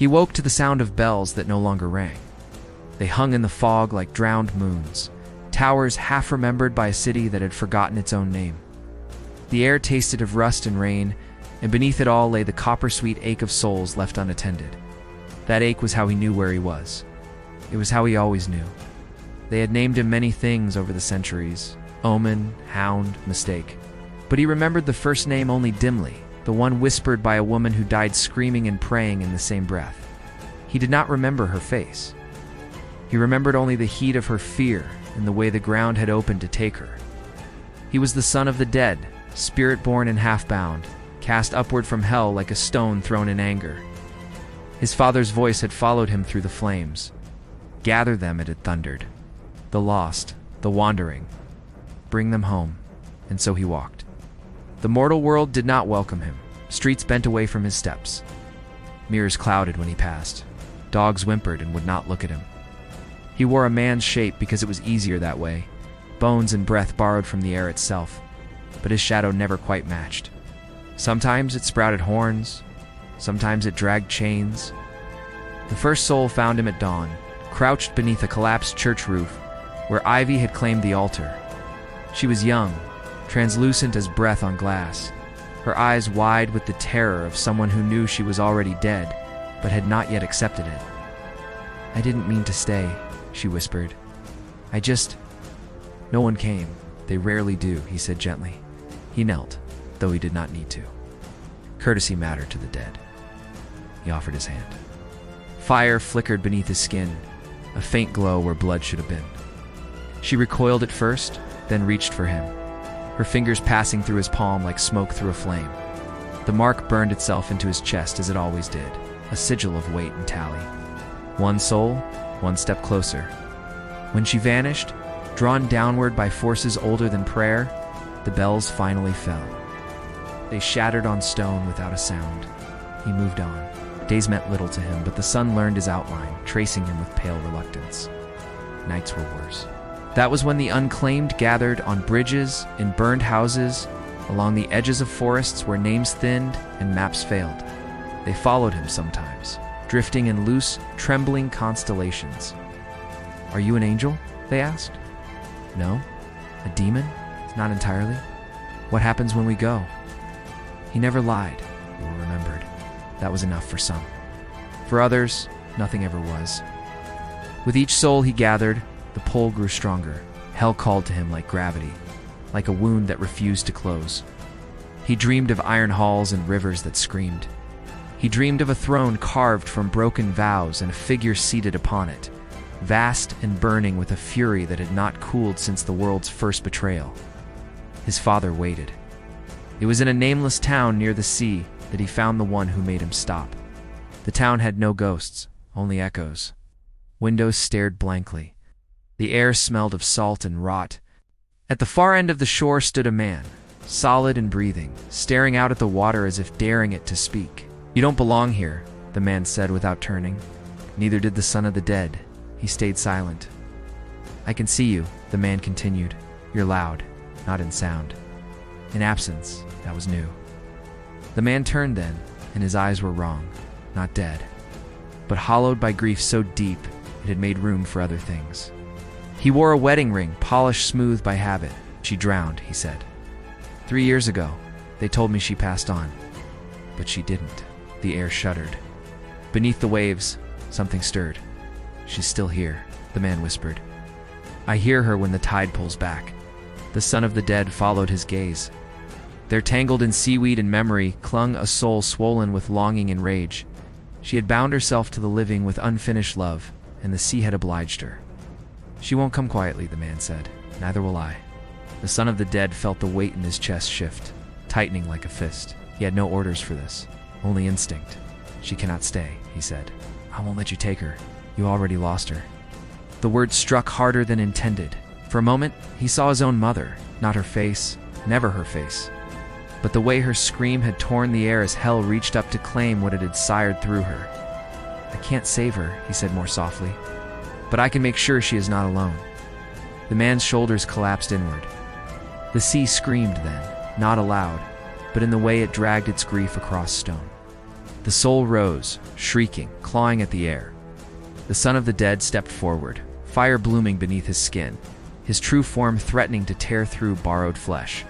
He woke to the sound of bells that no longer rang. They hung in the fog like drowned moons, towers half remembered by a city that had forgotten its own name. The air tasted of rust and rain, and beneath it all lay the copper-sweet ache of souls left unattended. That ache was how he knew where he was. It was how he always knew. They had named him many things over the centuries: omen, hound, mistake. But he remembered the first name only dimly, the one whispered by a woman who died screaming and praying in the same breath. He did not remember her face. He remembered only the heat of her fear and the way the ground had opened to take her. He was the son of the dead, spirit-born and half-bound, cast upward from hell like a stone thrown in anger. His father's voice had followed him through the flames. Gather them, it had thundered. The lost, the wandering. Bring them home. And so he walked. The mortal world did not welcome him. Streets bent away from his steps. Mirrors clouded when he passed. Dogs whimpered and would not look at him. He wore a man's shape because it was easier that way. Bones and breath borrowed from the air itself. But his shadow never quite matched. Sometimes it sprouted horns. Sometimes it dragged chains. The first soul found him at dawn, crouched beneath a collapsed church roof where ivy had claimed the altar. She was young, translucent as breath on glass, her eyes wide with the terror of someone who knew she was already dead, but had not yet accepted it. "I didn't mean to stay," she whispered. No one came. They rarely do," he said gently. He knelt, though he did not need to. Courtesy mattered to the dead. He offered his hand. Fire flickered beneath his skin, a faint glow where blood should have been. She recoiled at first, then reached for him, her fingers passing through his palm like smoke through a flame. The mark burned itself into his chest as it always did, a sigil of weight and tally. One soul, one step closer. When she vanished, drawn downward by forces older than prayer, the bells finally fell. They shattered on stone without a sound. He moved on. Days meant little to him, but the sun learned his outline, tracing him with pale reluctance. Nights were worse. That was when the unclaimed gathered on bridges, in burned houses, along the edges of forests where names thinned and maps failed. They followed him sometimes, drifting in loose, trembling constellations. "Are you an angel?" they asked. "No." "A demon?" "Not entirely." "What happens when we go?" He never lied, or remembered. That was enough for some. For others, nothing ever was. With each soul he gathered, the pull grew stronger. Hell called to him like gravity, like a wound that refused to close. He dreamed of iron halls and rivers that screamed. He dreamed of a throne carved from broken vows and a figure seated upon it, vast and burning with a fury that had not cooled since the world's first betrayal. His father waited. It was in a nameless town near the sea that he found the one who made him stop. The town had no ghosts, only echoes. Windows stared blankly. The air smelled of salt and rot. At the far end of the shore stood a man, solid and breathing, staring out at the water as if daring it to speak. "You don't belong here," the man said without turning. Neither did the son of the dead. He stayed silent. "I can see you," the man continued. "You're loud, not in sound. In absence, that was new." The man turned then, and his eyes were wrong, not dead, but hollowed by grief so deep it had made room for other things. He wore a wedding ring, polished smooth by habit. "She drowned," he said. 3 years ago, they told me she passed on. But she didn't. The air shuddered. Beneath the waves, something stirred. "She's still here," the man whispered. "I hear her when the tide pulls back." The son of the dead followed his gaze. There, tangled in seaweed and memory, clung a soul swollen with longing and rage. She had bound herself to the living with unfinished love, and the sea had obliged her. "She won't come quietly," the man said. "Neither will I." The son of the dead felt the weight in his chest shift, tightening like a fist. He had no orders for this, only instinct. "She cannot stay," he said. "I won't let you take her. You already lost her." The word struck harder than intended. For a moment, he saw his own mother, not her face, never her face, but the way her scream had torn the air as hell reached up to claim what it had sired through her. "I can't save her," he said more softly, "but I can make sure she is not alone." The man's shoulders collapsed inward. The sea screamed then, not aloud, but in the way it dragged its grief across stone. The soul rose, shrieking, clawing at the air. The son of the dead stepped forward, fire blooming beneath his skin, his true form threatening to tear through borrowed flesh.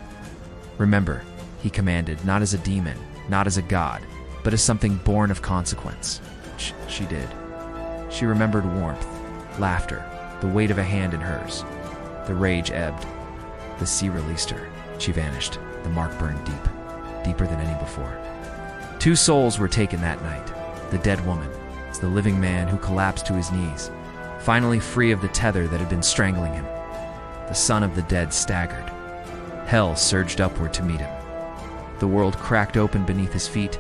"Remember," he commanded, not as a demon, not as a god, but as something born of consequence. She did. She remembered warmth, laughter, the weight of a hand in hers. The rage ebbed. The sea released her. She vanished. The mark burned deep, deeper than any before. Two souls were taken that night. The dead woman, the living man who collapsed to his knees, finally free of the tether that had been strangling him. The son of the dead staggered. Hell surged upward to meet him. The world cracked open beneath his feet,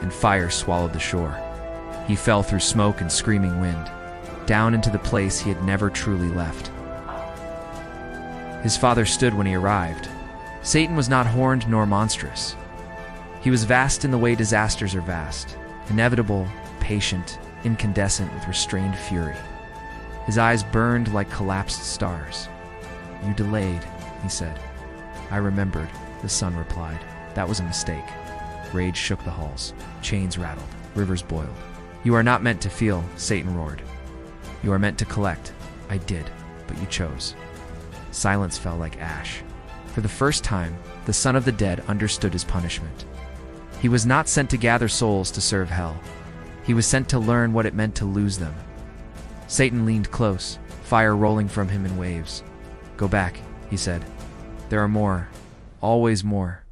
and fire swallowed the shore. He fell through smoke and screaming wind, down into the place he had never truly left. His father stood when he arrived. Satan was not horned nor monstrous. He was vast in the way disasters are vast, inevitable, patient, incandescent with restrained fury. His eyes burned like collapsed stars. "You delayed," he said. "I remembered," the son replied. "That was a mistake." Rage shook the halls. Chains rattled. Rivers boiled. "You are not meant to feel," Satan roared. "You are meant to collect." "I did, but you chose." Silence fell like ash. For the first time, the son of the dead understood his punishment. He was not sent to gather souls to serve hell. He was sent to learn what it meant to lose them. Satan leaned close, fire rolling from him in waves. "Go back," he said. "There are more, always more.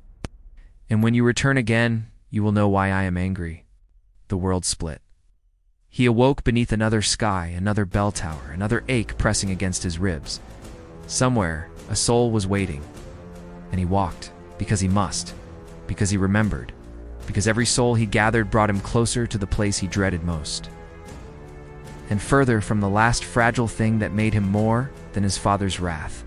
And when you return again, you will know why I am angry." The world split. He awoke beneath another sky, another bell tower, another ache pressing against his ribs. Somewhere, a soul was waiting. And he walked, because he must, because he remembered, because every soul he gathered brought him closer to the place he dreaded most. And further from the last fragile thing that made him more than his father's wrath.